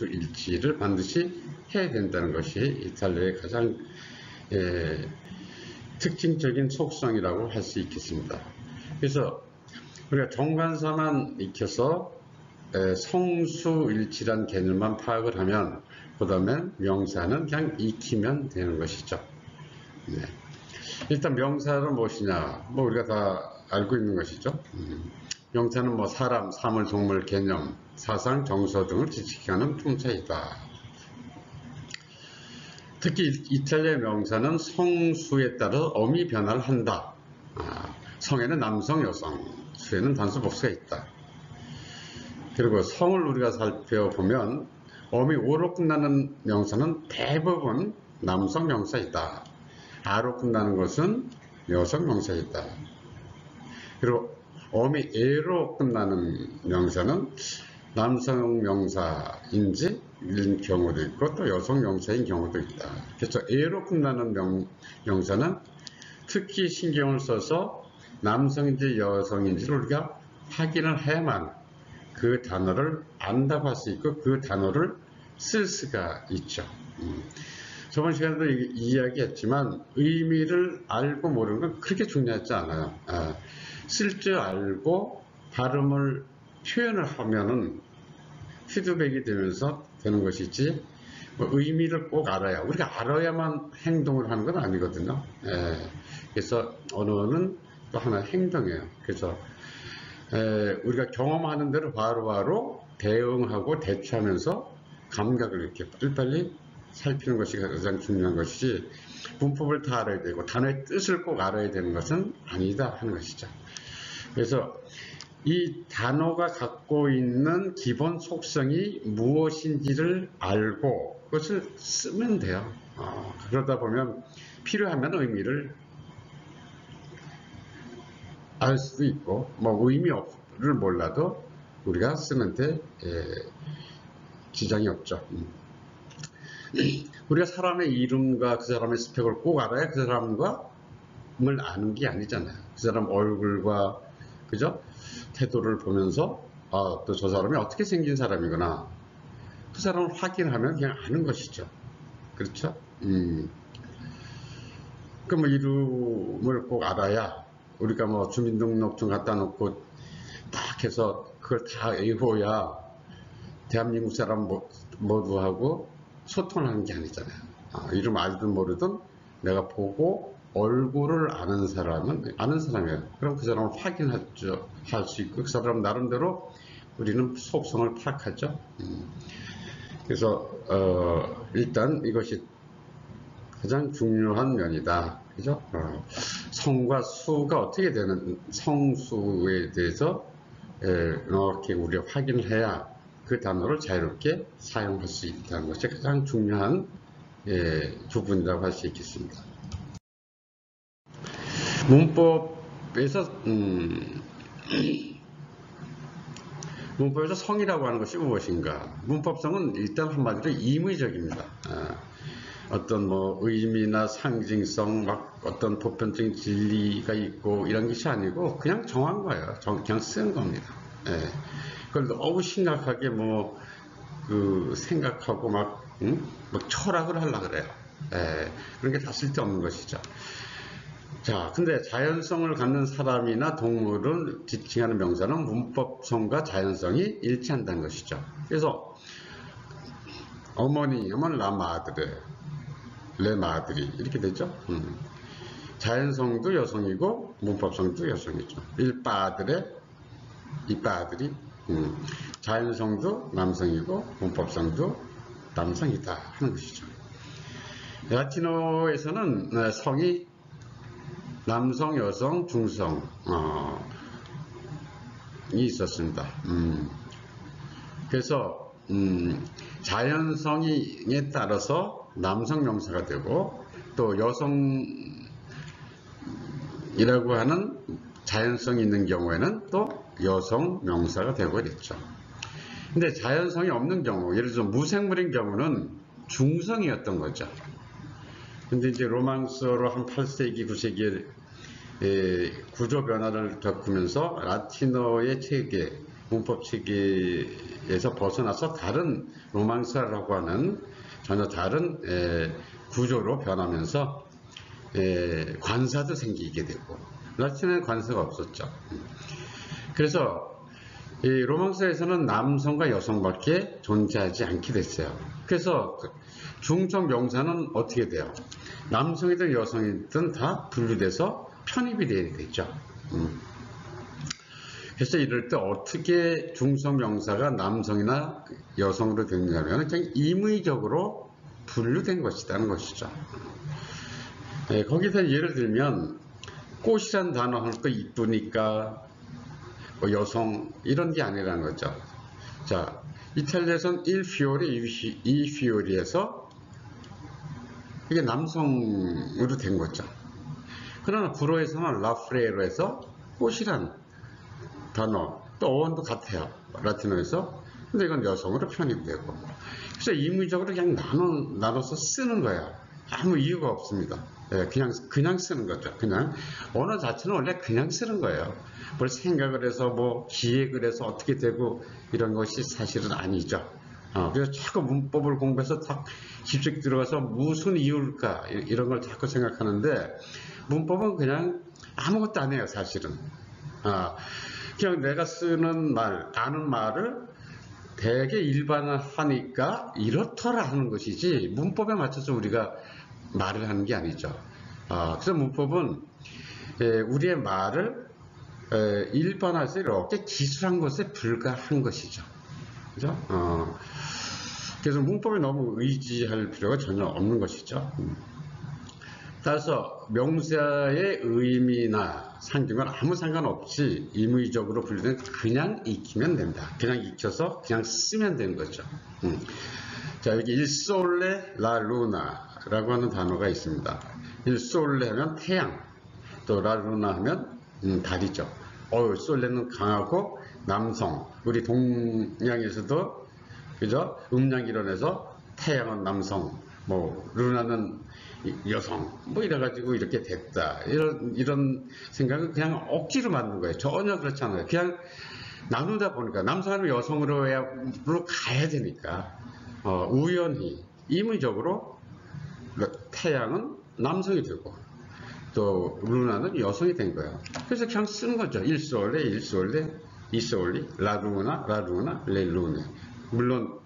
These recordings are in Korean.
일치를 반드시 해야 된다는 것이 이탈리아의 가장 특징적인 속성이라고 할 수 있겠습니다. 그래서 우리가 정관사만 익혀서 성수일치란 개념만 파악을 하면 그 다음에 명사는 그냥 익히면 되는 것이죠. 네. 일단 명사는 무엇이냐, 뭐 우리가 다 알고 있는 것이죠. 명사는 뭐 사람, 사물, 동물, 개념, 사상, 정서 등을 지칭하는 품사이다. 특히 이탈리아 명사는 성수에 따라 어미 변화를 한다. 성에는 남성, 여성, 수에는 단수, 복수가 있다. 그리고 성을 우리가 살펴보면 어미 오로 끝나는 명사는 대부분 남성 명사이다. 아로 끝나는 것은 여성 명사이다. 그리고 어미 에로 끝나는 명사는 남성 명사인지 인 경우도 있고 또 여성 명사인 경우도 있다. 그래서 에로 끝나는 명사는 특히 신경을 써서 남성인지 여성인지를 우리가 확인을 해야만 그 단어를 안다고 할 수 있고 그 단어를 쓸 수가 있죠. 저번 시간에도 이야기했지만 의미를 알고 모르는 건 그렇게 중요하지 않아요. 쓸 줄 알고 발음을 표현을 하면은 피드백이 되면서 되는 것이지 뭐 의미를 꼭 알아야, 우리가 알아야만 행동을 하는 건 아니거든요. 그래서 언어는 또 하나의 행동이에요. 그래서 우리가 경험하는 대로 바로바로 대응하고 대처하면서 감각을 이렇게 빨리빨리 살피는 것이 가장 중요한 것이지 문법을 다 알아야 되고 단어의 뜻을 꼭 알아야 되는 것은 아니다 하는 것이죠. 그래서 이 단어가 갖고 있는 기본 속성이 무엇인지를 알고 그것을 쓰면 돼요. 그러다 보면 필요하면 의미를 알 수도 있고 뭐 의미를 몰라도 우리가 쓰는데 지장이 없죠. 우리가 사람의 이름과 그 사람의 스펙을 꼭 알아야 그 사람을 아는 게 아니잖아요. 그 사람 얼굴과 그죠? 태도를 보면서 또 저 사람이 어떻게 생긴 사람이구나, 그 사람을 확인하면 그냥 아는 것이죠. 그렇죠? 그 뭐 이름을 꼭 알아야 우리가 뭐 주민등록증 갖다 놓고 딱 해서 그걸 다 외워야 대한민국 사람 모두하고 소통하는 게 아니잖아요. 이름 알든 모르든 내가 보고 얼굴을 아는 사람은 아는 사람이에요. 그럼 그 사람을 확인할 수 있고 그 사람 나름대로 우리는 속성을 파악하죠. 그래서 일단 이것이 가장 중요한 면이다. 그죠? 성과 수가 어떻게 되는 성수에 대해서 이렇게 우리가 확인을 해야 그 단어를 자유롭게 사용할 수 있다는 것이 가장 중요한 부분이라고 할 수 있겠습니다. 문법에서 성이라고 하는 것이 무엇인가? 문법성은 일단 한마디로 임의적입니다. 어떤 뭐 의미나 상징성, 막 어떤 보편적인 진리가 있고 이런 것이 아니고 그냥 정한 거예요. 그냥 쓴 겁니다. 그걸 너무 심각하게 생각하고 막 철학을 하려고 그래요. 그런 게 다 쓸데없는 것이죠. 자, 근데 자연성을 갖는 사람이나 동물을 지칭하는 명사는 문법성과 자연성이 일치한다는 것이죠. 그래서 어머니 하면 라 마드레, 레 마드리 이렇게 되죠. 자연성도 여성이고 문법성도 여성이죠. 일 빠드레, 이 빠드리, 자연성도 남성이고 문법성도 남성이다 하는 것이죠. 라틴어에서는 성이 남성, 여성, 중성이 있었습니다. 그래서 자연성에 따라서 남성 명사가 되고 또 여성이라고 하는 자연성이 있는 경우에는 또 여성 명사가 되고 그랬죠. 근데 자연성이 없는 경우, 예를 들어 무생물인 경우는 중성이었던 거죠. 근데 이제 로망스어로 한 8세기, 9세기에 구조 변화를 겪으면서 라틴어의 체계, 문법 체계에서 벗어나서 다른 로망스라고 하는 전혀 다른 구조로 변하면서 관사도 생기게 되고, 라틴에는 관사가 없었죠. 그래서 이 로망스에서는 남성과 여성밖에 존재하지 않게 됐어요. 그래서 중성 명사는 어떻게 돼요? 남성이든 여성이든 다 분류돼서 편입이 돼야 되죠. 그래서 이럴 때 어떻게 중성 명사가 남성이나 여성으로 되느냐면 그냥 임의적으로 분류된 것이라는 것이죠. 거기서 예를 들면 꽃이란 단어 할 거 이쁘니까 뭐 여성 이런 게 아니라는 거죠. 자, 이탈리아에서는 il fiore, i fiori에서 이게 남성으로 된 거죠. 그러나 불어에서는 라프레로에서 꽃이란 단어, 또 어원도 같아요. 라틴어에서. 근데 이건 여성으로 편입되고. 그래서 임의적으로 그냥 나눠서 쓰는 거예요. 아무 이유가 없습니다. 그냥 쓰는 거죠. 그냥. 언어 자체는 원래 그냥 쓰는 거예요. 뭘 생각을 해서 뭐 기획을 해서 어떻게 되고 이런 것이 사실은 아니죠. 그래서 자꾸 문법을 공부해서 딱 깊숙이 들어가서 무슨 이유일까 이런 걸 자꾸 생각하는데 문법은 그냥 아무것도 안 해요. 사실은. 그냥 내가 쓰는 말, 아는 말을 되게 일반화하니까 이렇더라 하는 것이지 문법에 맞춰서 우리가 말을 하는 게 아니죠. 그래서 문법은 우리의 말을 일반화해서 이렇게 기술한 것에 불과한 것이죠. 그죠? 그래서 문법에 너무 의지할 필요가 전혀 없는 것이죠. 따라서 명사의 의미나 상징은 아무 상관없이 임의적으로 분류된 그냥 익히면 된다. 그냥 익혀서 그냥 쓰면 되는 거죠. 자, 여기 il sole, la luna 라고 하는 단어가 있습니다. il sole 하면 태양, 또 la luna 하면 달이죠. 솔레는 강하고 남성, 우리 동양에서도 그죠? 음양 이론에서 태양은 남성, 뭐 루나는 여성, 뭐 이래가지고 이렇게 됐다. 이런 생각은 그냥 억지로 만든 거예요. 전혀 그렇지 않아요. 그냥 나누다 보니까 남성은 여성으로 가야 되니까 우연히 임의적으로 태양은 남성이 되고 또 루나는 여성이 된 거예요. 그래서 그냥 쓰는 거죠. il sole, i soli, la luna, le lune. 물론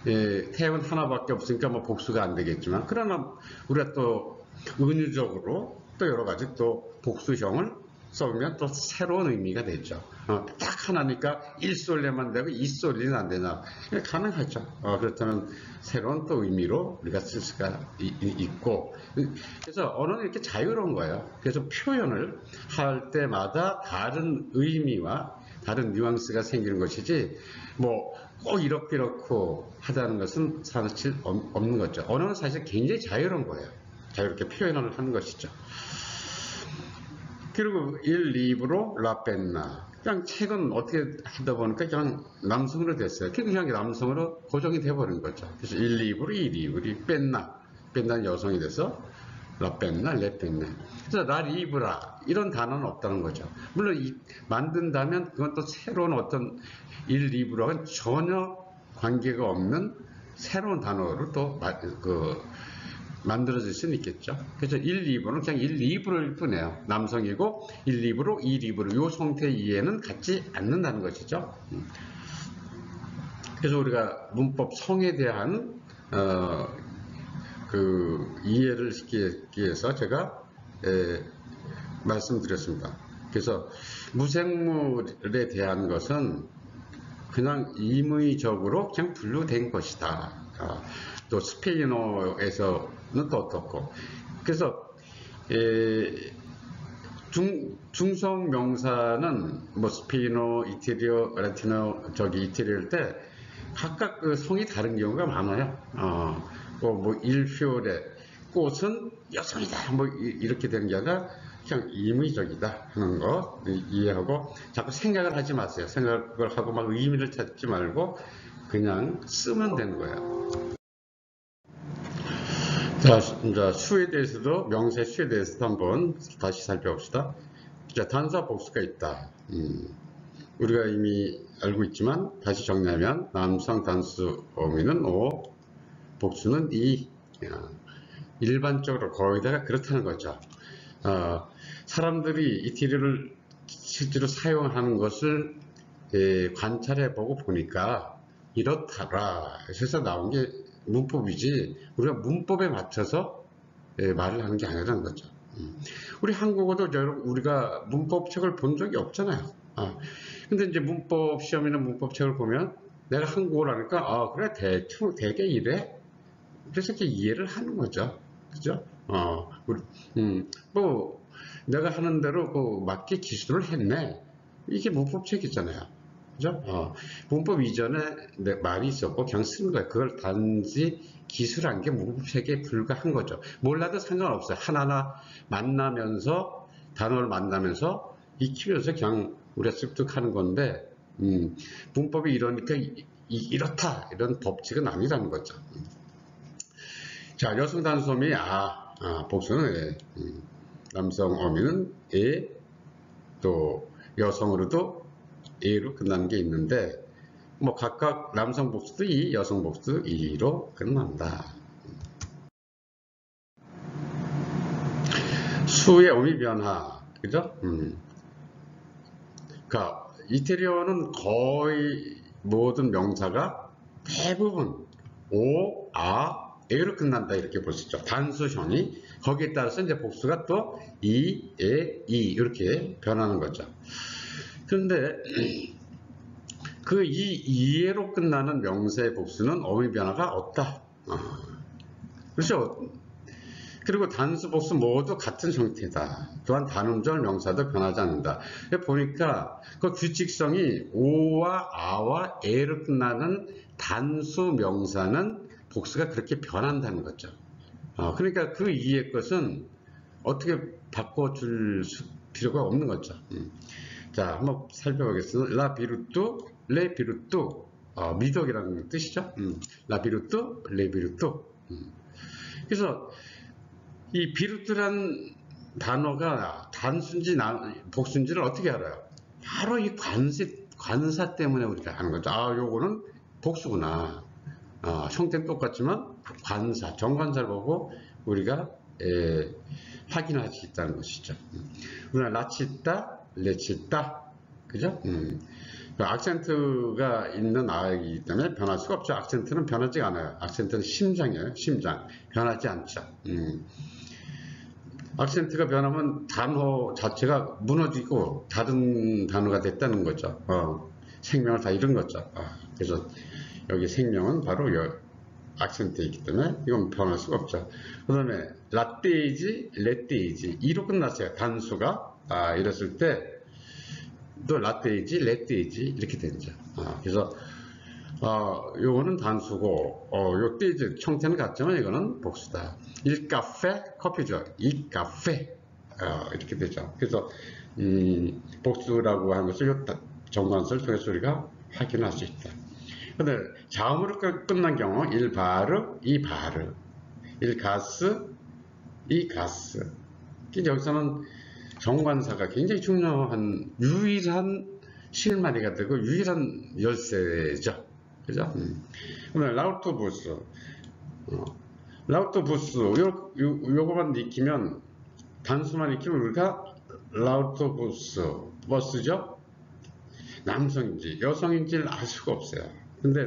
태양은 하나밖에 없으니까 뭐 복수가 안 되겠지만, 그러나 우리가 또 은유적으로 또 여러 가지 또 복수형을 써보면 또 새로운 의미가 되죠. 딱 하나니까 일솔레만 되고 이솔리는 안 되나? 가능하죠. 그렇다면 새로운 또 의미로 우리가 쓸 수가 있고, 그래서 언어는 이렇게 자유로운 거예요. 그래서 표현을 할 때마다 다른 의미와 다른 뉘앙스가 생기는 것이지, 뭐 꼭 이렇고 하다는 것은 사실 없는 거죠. 언어는 사실 굉장히 자유로운 거예요. 자유롭게 표현을 하는 것이죠. 그리고 il libro, la penna. 그냥 책은 어떻게 하다 보니까 그냥 남성으로 됐어요. 그냥 남성으로 고정이 돼버린 거죠. 그래서 il libro, i libri, penna는 여성이 돼서 la penna, le penne. 그래서 la libra 이런 단어는 없다는 거죠. 물론 만든다면 그건 또 새로운 어떤 il libro와는 전혀 관계가 없는 새로운 단어를 또 만들어질 수는 있겠죠. 그래서 il libro는 그냥 il libro일 뿐이에요. 남성이고 il libro, i libro 이 성태의 이해는 갖지 않는다는 것이죠. 그래서 우리가 문법 성에 대한 이해를 시키기 위해서 제가 말씀드렸습니다. 그래서 무생물에 대한 것은 그냥 임의적으로 그냥 분류된 것이다. 또 스페인어에서는 또 어떻고. 그래서 중성 명사는 뭐 스페인어, 이태리어, 라틴어 이태리어일 때 각각 그 성이 다른 경우가 많아요. 뭐 일피오레 꽃은 여성이다 뭐 이렇게 되는 게 아니라 그냥 임의적이다 하는 거 이해하고 자꾸 생각을 하지 마세요. 생각을 하고 막 의미를 찾지 말고 그냥 쓰면 되는 거예요. 자, 이제 수에 대해서도 명사의 수에 대해서도 한번 다시 살펴봅시다. 자, 단사 복수가 있다. 우리가 이미 알고 있지만 다시 정리하면 남성 단수 어미는 O, 복수는 E. 일반적으로 거의 다 그렇다는 거죠. 사람들이 이 티리를 실제로 사용하는 것을 관찰해 보고 보니까 이렇더라 해서 나온 게 문법이지 우리가 문법에 맞춰서 말을 하는 게 아니라는 거죠. 우리 한국어도 우리가 문법책을 본 적이 없잖아요. 근데 이제 문법 시험이나 문법책을 보면 내가 한국어를 하니까 그래 대충 되게 이래 그래서 이렇게 이해를 하는 거죠. 그죠? 뭐 내가 하는 대로 그 맞게 기술을 했네. 이게 문법책이잖아요. 그죠? 문법 이전에 말이 있었고 그냥 쓰는 거예요. 그걸 단지 기술한 게 문법책에 불과한 거죠. 몰라도 상관없어요. 하나하나 만나면서 단어를 만나면서 익히면서 그냥 우리가 습득하는 건데 문법이 이러니까 이렇다 이런 법칙은 아니라는 거죠. 자, 여성 단수어미 복수는 남성 어미는 에, 또 여성으로도 에로 끝나는 게 있는데 뭐 각각 남성 복수도 이, 여성 복수도 이로 끝난다. 수의 어미 변화, 그죠? 그러니까 이태리어는 거의 모든 명사가 대부분 오, 에로 끝난다 이렇게 볼 수 있죠. 단수형이 거기에 따라서 이제 복수가 또 이, 에, 이 이렇게 변하는 거죠. 그런데 그 이에로 끝나는 명사의 복수는 어미 변화가 없다. 그렇죠. 그리고 단수 복수 모두 같은 형태다. 또한 단음절 명사도 변하지 않는다. 보니까 그 규칙성이 오와 아와 에로 끝나는 단수 명사는 복수가 그렇게 변한다는 거죠. 그러니까 그 이의 것은 어떻게 바꿔줄 필요가 없는 거죠. 자, 한번 살펴보겠습니다. 라 비루뚜, 레 비루뚜, 미덕이라는 뜻이죠. 라 비루뚜, 레 비루뚜. 그래서 이 비루뚜란 단어가 단수인지 복수인지를 어떻게 알아요? 바로 이 관사 때문에 우리가 하는 거죠. 요거는 복수구나. 형태는 똑같지만 관사, 정관사를 보고 우리가 확인할 수 있다는 것이죠. 우리가 라치다, 레치다, 그죠? 악센트가 있는 아이기 때문에 변할 수가 없죠. 악센트는 변하지 않아요. 악센트는 심장이에요. 심장. 변하지 않죠. 악센트가 변하면 단어 자체가 무너지고 다른 단어가 됐다는 거죠. 생명을 다 잃은 거죠. 그래서 여기 생명은 바로 악센트에 있기 때문에 이건 변할 수가 없죠. 그 다음에 라떼이지, 레떼이지 이로 끝났어요. 단수가 이랬을 때 또 라떼이지, 레떼이지 이렇게 되죠. 그래서 요거는 단수고 요 떼이지 형태는 같지만 이거는 복수다. 일 카페 커피죠. 이 카페 이렇게 되죠. 그래서 복수라고 하는 것을 요 정관사를 통해서 우리가 확인할 수 있다. 근데 자음으로 끝난 경우 일 바르, 이 바르, 일 가스, 이 가스. 여기서는 정관사가 굉장히 중요한 유일한 실마리가 되고 유일한 열쇠죠. 그죠? 그러면 라우토부스, 라우토부스 요거만 익히면 단수만 익히면 우리가 라우토부스 버스죠. 남성인지 여성인지를 알 수가 없어요. 근데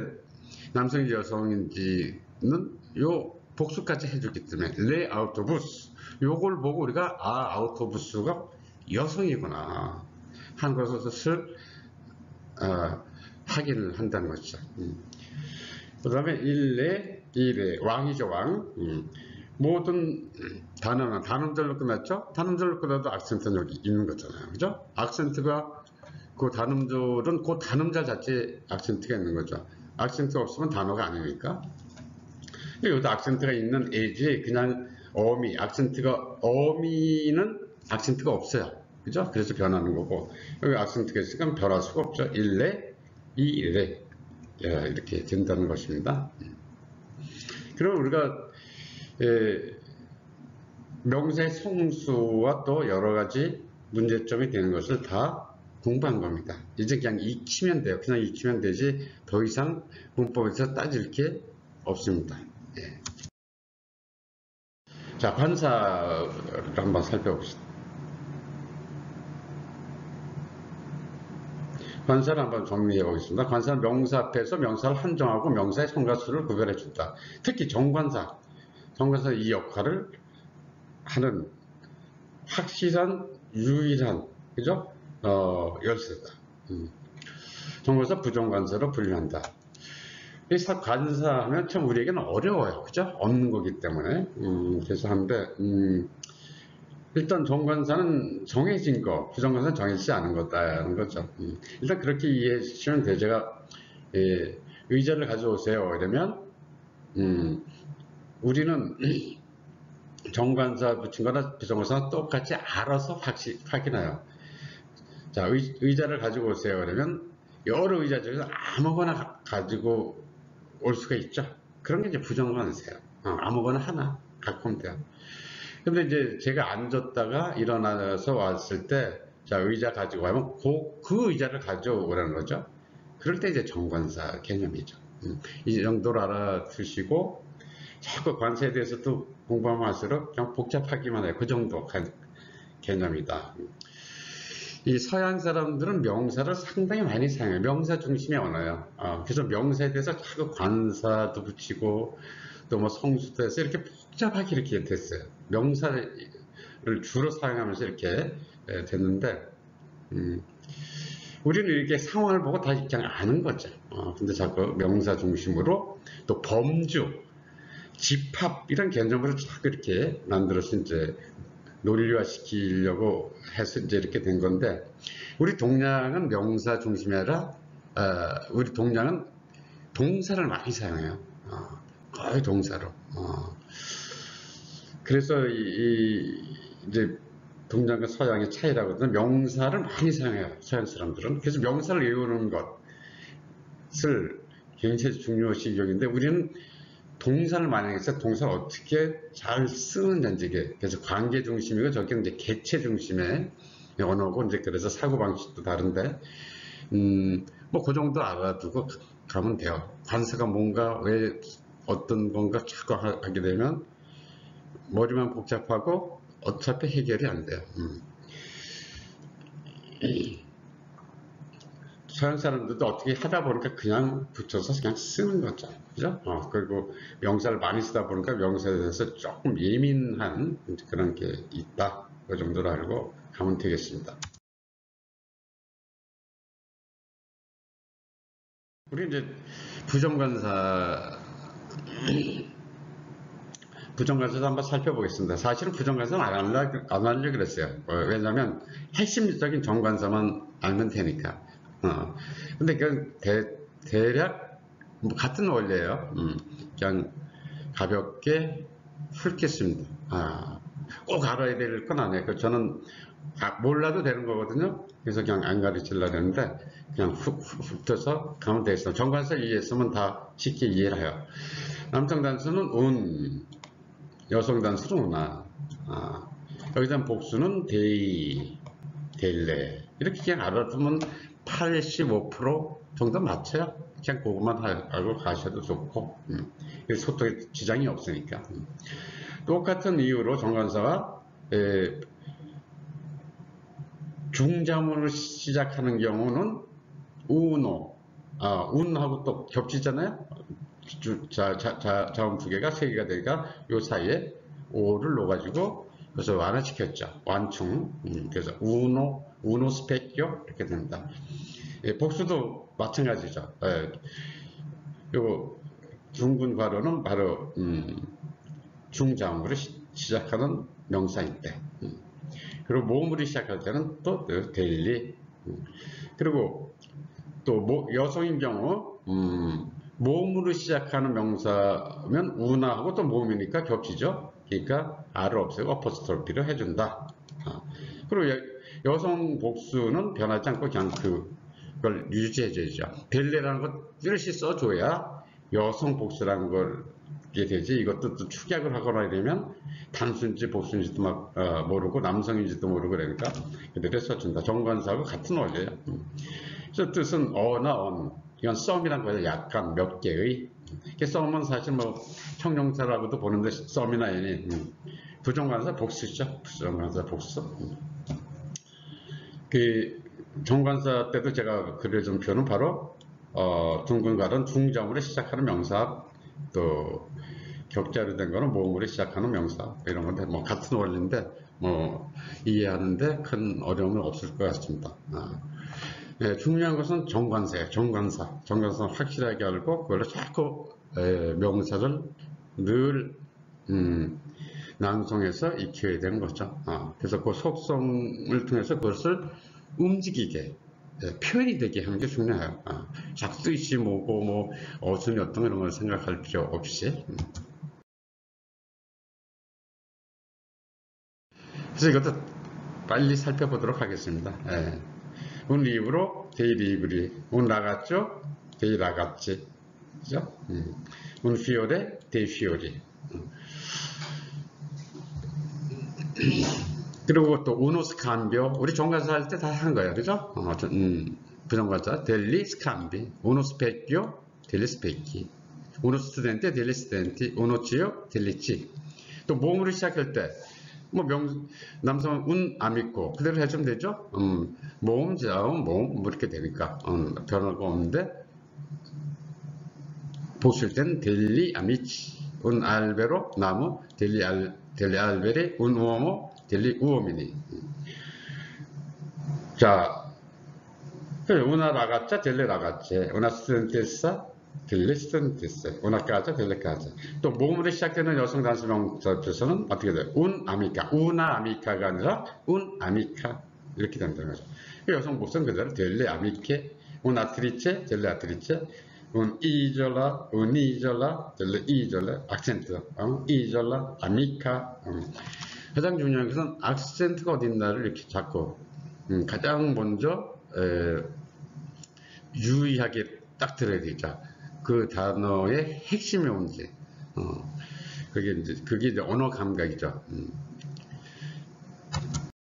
남성인지 여성인지는 요 복수까지 해줬기 때문에 레 아우토부스 요걸 보고 우리가 아우토부스가 여성이구나 하는 것을 확인을 한다는 것이죠. 그 다음에 일레, 이레, 왕이죠, 왕. 모든 단어는 단음절로 끝났죠? 단음절로 끝나도 악센트는 여기 있는 거잖아요. 그죠? 악센트가 그 단음절은 그 단음절 자체에 악센트가 있는 거죠. 악센트가 없으면 단어가 아니니까. 여기도 악센트가 있는 애지 그냥 어미, 어미는 악센트가 없어요. 그죠? 그래서 변하는 거고, 여기 악센트가 있으니까 변할 수가 없죠. 일레, 이레. 이렇게 된다는 것입니다. 그럼 우리가, 명사의 성수와 또 여러 가지 문제점이 되는 것을 다 공부한 겁니다. 이제 그냥 익히면 돼요. 그냥 익히면 되지 더 이상 문법에서 따질 게 없습니다. 예. 자, 관사를 한번 살펴봅시다. 관사를 한번 정리해 보겠습니다. 관사는 명사 앞에서 명사를 한정하고 명사의 성가수를 구별해 준다. 특히 정관사, 정관사 이 역할을 하는 확실한 유일한 그죠? 열쇠다. 정관사 부정관사로 분류한다. 이 관사하면 참 우리에게는 어려워요. 그죠? 없는 거기 때문에. 그래서 하는데, 일단 정관사는 정해진 거, 부정관사는 정해지지 않은 거다라는 거죠. 일단 그렇게 이해해 주시면 돼요. 제가, 의자를 가져오세요. 이러면, 우리는 정관사 붙인 거나 부정관사 똑같이 알아서 확인해요. 자, 의자를 가지고 오세요. 그러면 여러 의자 중에서 아무거나 가지고 올 수가 있죠. 그런 게 이제 부정관사예요. 아무거나 하나 갖고 오면 돼요. 근데 이제 제가 앉았다가 일어나서 왔을 때, 자, 의자 가지고 가면 그 의자를 가져오라는 거죠. 그럴 때 이제 정관사 개념이죠. 이 정도로 알아두시고, 자꾸 관사에 대해서 또 공부하면 할수록 그냥 복잡하기만 해요. 그 정도 개념이다. 이 서양 사람들은 명사를 상당히 많이 사용해요. 명사 중심의 언어예요. 그래서 명사에 대해서 자꾸 관사도 붙이고 또 뭐 성수도 해서 이렇게 복잡하게 이렇게 됐어요. 명사를 주로 사용하면서 이렇게 됐는데, 우리는 이렇게 상황을 보고 다 그냥 아는 거죠. 근데 자꾸 명사 중심으로 또 범주, 집합 이런 개념으로 자꾸 이렇게 만들어서 이제 논리화 시키려고 해서 이제 이렇게 된 건데, 우리 동양은 명사 중심이 아니라 우리 동양은 동사를 많이 사용해요. 거의 동사로. 그래서 이제 동양과 서양의 차이라고 하면 명사를 많이 사용해요. 서양 사람들은. 그래서 명사를 외우는 것을 굉장히 중요시 여기는데, 우리는 동사를 많이 해서 동사를 어떻게 잘 쓰는지, 그래서 관계 중심이고 저기는 이제 개체 중심의 언어고, 이제 그래서 사고 방식도 다른데, 뭐 그 정도 알아두고 가면 돼요. 관사가 뭔가 왜 어떤 건가 자꾸 하게 되면 머리만 복잡하고 어차피 해결이 안 돼요. 서양 사람들도 어떻게 하다 보니까 그냥 붙여서 그냥 쓰는 거죠. 그죠? 그리고 명사를 많이 쓰다 보니까 명사에 대해서 조금 예민한 그런 게 있다. 그 정도로 알고 가면 되겠습니다. 우리 이제 부정관사도 한번 살펴보겠습니다. 사실은 부정관사는 안 하려고 그랬어요. 왜냐하면 핵심적인 정관사만 알면 되니까. 근데 그건 대략 뭐 같은 원리예요. 그냥 가볍게 훑겠습니다. 꼭 알아야 될 건 아니에요. 저는 몰라도 되는 거거든요. 그래서 그냥 안 가르치려고 했는데 그냥 훑어서 가면 되겠습니다. 정관사 이해했으면 다 쉽게 이해를 해요. 남성 단수는 운, 여성 단수는 운하. 여기서 복수는 데이, 데일레. 이렇게 그냥 알아두면 85% 정도 맞춰요. 그냥 그것만 알고 가셔도 좋고, 소통에 지장이 없으니까. 똑같은 이유로 정관사와 중자문으로 시작하는 경우는 우노, 운하고 또 겹치잖아요. 자음 두 개가 세 개가 되니까 요 사이에 오를 넣어가지고 그래서 완화시켰죠. 완충. 그래서 우노 스페키오 이렇게 됩니다. 복수도 마찬가지죠. 요 둥근 괄호는 바로 중자음으로 시작하는 명사인데, 그리고 모음으로 시작할 때는 또 데일리. 그리고 또 여성인 경우 모음으로 시작하는 명사면 운하고 또 모음이니까 겹치죠. 그러니까 R을 없애고 어퍼스톨피를 해준다. 그리고 여성 복수는 변하지 않고 그냥 그걸 유지해줘야죠. 델레라는 걸 뜻이 써줘야 여성 복수라는 걸 되지. 이것도 또 축약을 하거나 이러면 단수인지 복수인지도 막 모르고 남성인지도 모르고 그러니까 그대로 써준다. 정관사하고 같은 원리예요. 그래서 뜻은 어나 언. 이건 썸이란 거예요. 약간 몇 개의. 썸은 사실 뭐 형용사라고도 보는데 썸이나 애니 부정관사 복수죠. 부정관사 복수. 그 정관사 때도 제가 그려준 표는 바로 둥근 가른 둥자음으로 시작하는 명사, 또 격자로 된 거는 모음으로 시작하는 명사, 이런 건데 뭐 같은 원리인데 뭐 이해하는데 큰 어려움은 없을 것 같습니다. 네, 중요한 것은 정관사예요. 정관사는 확실하게 알고 그걸로 자꾸 명사를 늘 낭송해서 익혀야 되는 거죠. 그래서 그 속성을 통해서 그것을 움직이게 표현이 되게 하는 게 중요해요. 작두이시 뭐고 뭐 어순이 어떤 이런 걸 생각할 필요 없이. 그래서 이것도 빨리 살펴보도록 하겠습니다. un libro, dei libri, un ragazzo, dei ragazzi, 그죠? un fiore, dei fiori. 그리고 또 uno scambio, 우리 정관사 할 때 다 한 거예요, 그죠? 부정관사, degli scambi, uno specchio, degli specchi, uno studente, degli studenti, uno zio, degli zii. 또 모음으로 시작할 때, 뭐 남성은 un amico 그대로 해주면 되죠. 모음, 자음, 모음 뭐 이렇게 되니까 변화가 없는데 복수일 때는 degli amici, un albero 나무, degli alberi, un uomo, degli uomini. 자, una ragazza, delle ragazze, una studentessa, delle studentesse, una casa, delle case. 또 모음으로 시작되는 여성 단수 명사에서는 어떻게 돼요? un amica, una amica가 아니라 un amica 이렇게 된다는 거죠. 여성 복수는 그대로 delle amiche, un'attrice, delle attrice, un'isola, un'isola, delle isole, accento, isola, amica. 가장 중요한 것은 악센트가 어딨나를 이렇게 자꾸 가장 먼저 유의하게 딱 들어야 되죠. 그 단어의 핵심이 뭔지. 그게 이제 언어 감각이죠.